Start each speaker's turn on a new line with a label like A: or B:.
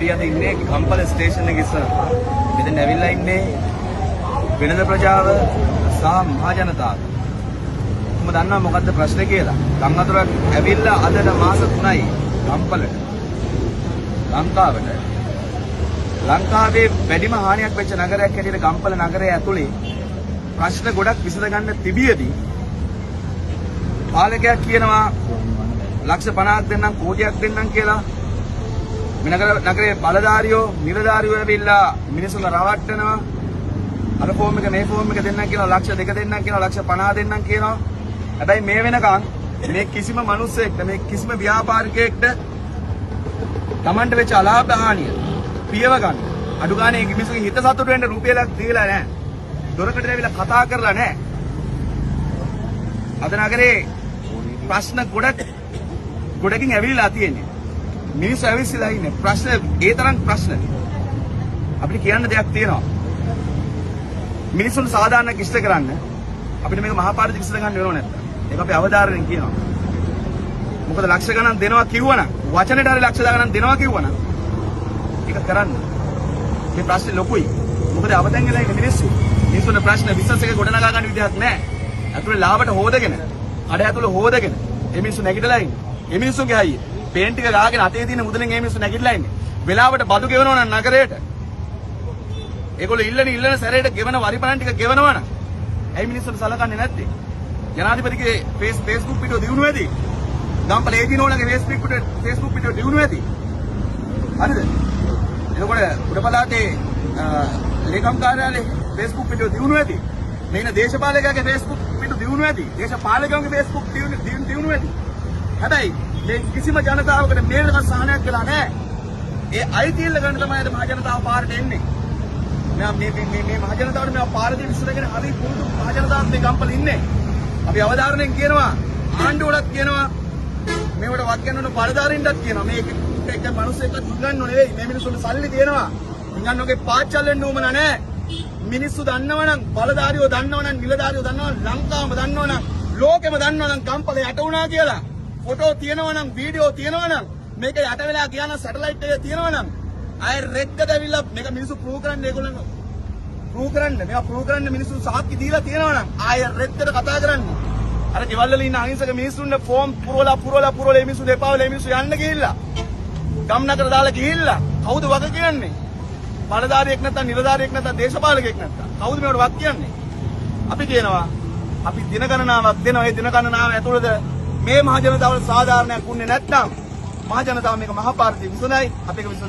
A: අපි අද ඉන්නේ ගම්පල ස්ටේෂන් එකේ ඉස්සර. මෙතන ඇවිල්ලා ඉන්නේ වෙනද ප්‍රජාව සහ මහ ජනතාව. මම දන්නවා මොකද්ද ප්‍රශ්නේ කියලා. ගම් අතුරක් ඇවිල්ලා අදට මාස 3යි ගම්පලට. ලංකාවට. ලංකාවේ වැඩිම හානියක් වෙච්ච නගරයක් හැටියට ගම්පල නගරය ඇතුලේ ප්‍රශ්න ගොඩක් විසඳ ගන්න තිබියදී පාලකයා කියනවා ලක්ෂ 50ක් දෙන්නම් කෝටියක් දෙන්නම් කියලා. නගරේ බලධාරියෝ නිලධාරියෝ ඇවිල්ලා මිනිස්සුන්ව රවට්ටනවා. අර ෆෝම් එක මේ ෆෝම් එක දෙන්නම් කියලා ලක්ෂ 2 දෙන්නම් කියලා ලක්ෂ 50 දෙන්නම් කියනවා. හැබැයි මේ වෙනකන් මේ කිසිම මිනිස්සෙක්ට මේ කිසිම ව්‍යාපාරිකයෙක්ට Tamanට වෙච්ච අලාභ හානිය පියව ගන්න. අඩු ගානේ මිනිස්සුගේ හිත සතුට වෙන්න රුපියලක් දීලා නැහැ. දොරකට ඇවිල්ලා කතා කරලා නැහැ. අද නගරේ ප්‍රශ්න ගොඩකින් ඇවිල්ලා තියෙන්නේ. මිනිස්සු ඇවිස්සලා ඉන්නේ. ප්‍රශ්න ඒ තරම් ප්‍රශ්න. අපිට කියන්න දෙයක් තියෙනවා. මිනිස්සුන් සාධාරණ කිෂ්ඨ කරන්න අපිට මේක මහා පාරිදි කිෂ්ඨ ගන්න වෙනව නැත්තම්. ඒක අපි අවධාරණයෙන් කියනවා. මොකද ලක්ෂ ගණන් දෙනවා කිව්වනම් වචනෙට හරි ලක්ෂ ගණන් දෙනවා කිව්වනම් ඒක කරන්න. මේ ප්‍රශ්නේ ලොකුයි. මොකද අවතෙන් වෙලා ඉන්නේ මිනිස්සු. මිනිස්සුන්ගේ ප්‍රශ්න විශ්වාස එක ගොඩනගා ගන්න විදිහක් නැහැ. අතුලේ ලාවට හොදගෙන, අඩ ඇතුලේ හොදගෙන මේ මිනිස්සු නැගිටලා ඉන්නේ. මේ මිනිස්සුගේ හයිය පේන් ටික ගාගෙන අතේ තියෙන මුදලෙන් මේ මිනිස්සු නැගිටලා ඉන්නේ. වෙලාවට බදු ගෙවනවා නම් නගරේට. ඒගොල්ලෝ ඉල්ලන සැරේට ගෙවන වරිපණන් ටික ගෙවනවා නම් ඇයි මිනිස්සුන්ට සලකන්නේ නැත්තේ? ජනාධිපතිගේ Facebook පිටුව දිනුන ඇති. ගම්පල ඒදිනෝලගේ Facebook පිටුව දිනුන ඇති. හරිද? එතකොට උඩ පළාතේ ලේකම් කාර්යාලයේ Facebook පිටුව දිනුන ඇති. මේන දේශපාලකයාගේ Facebook පිටුව දිනුන ඇති. දේශපාලකයන්ගේ Facebook දිනුන ඇති. හැබැයි මේ කිසිම ජනතාවකට මේ වෙනකන් සහනයක් කළා නැහැ. ඒ අයිතිල්ල ගන්න තමයි අද මහ ජනතාව පාරට එන්නේ. මේ මහ ජනතාවට මේ පාරදී විසඳගෙන හරි පුරුදු මහ ජනතාවත් මේ ගම්පල ඉන්නේ. අපි අවධාරණයෙන් කියනවා ආණ්ඩුවටත් කියනවා මේවට වත් ගන්නවන බලධාරීන්ටත් කියනවා මේක එක මිනිස්සෙක්වත් ඉංගන්නෝ නෙවෙයි. මේ මිනිස්සුන්ට සල්ලි තියෙනවා. ඉංගන්නෝගේ පාච්චල් වෙන්න ඕම නැහැ. මිනිස්සු දන්නවනම් බලධාරියෝ දන්නවනම් නිලධාරියෝ දන්නවනම් ලංකාවම දන්නවනම් ලෝකෙම දන්නවනම් ගම්පල යට වුණා කියලා ෆොටෝ තියෙනවනම් වීඩියෝ තියෙනවනම් මේක යට වෙලා කියන සැටලයිට් එකේ තියෙනවනම් අය රෙද්දට ඇවිල්ලා මේක මිනිස්සු ප්‍රූව් කරන්න ඒගොල්ලෝ ප්‍රූව් කරන්න මේවා ප්‍රූව් කරන්න මිනිස්සු සාක්ෂි දීලා තියෙනවනම් ආය රෙද්දට කතා කරන්න. අර ගෙවල් වල ඉන්න අහිංසක මිනිස්සුන්ගේ ෆෝම් පුරවලා මේ මිනිස්සු දෙපාවල මේ මිනිස්සු යන්න ගිහිල්ලා ගම්නගර දාලා ගිහිල්ලා කවුද වග කියන්නේ? බලධාරියෙක් නැත්නම් නිලධාරියෙක් නැත්නම් දේශපාලකයෙක් නැත්නම් කවුද මේවට වග කියන්නේ? අපි කියනවා අපි දින ගණනාවක් දෙනවා. ඒ දින ගණනාව ඇතුළත මේ මහ ජනතාවට සාධාරණයක් වුණේ නැත්නම් මහ ජනතාව මේක මහා පාරිදි විසඳයි. අපි ඒක විසඳ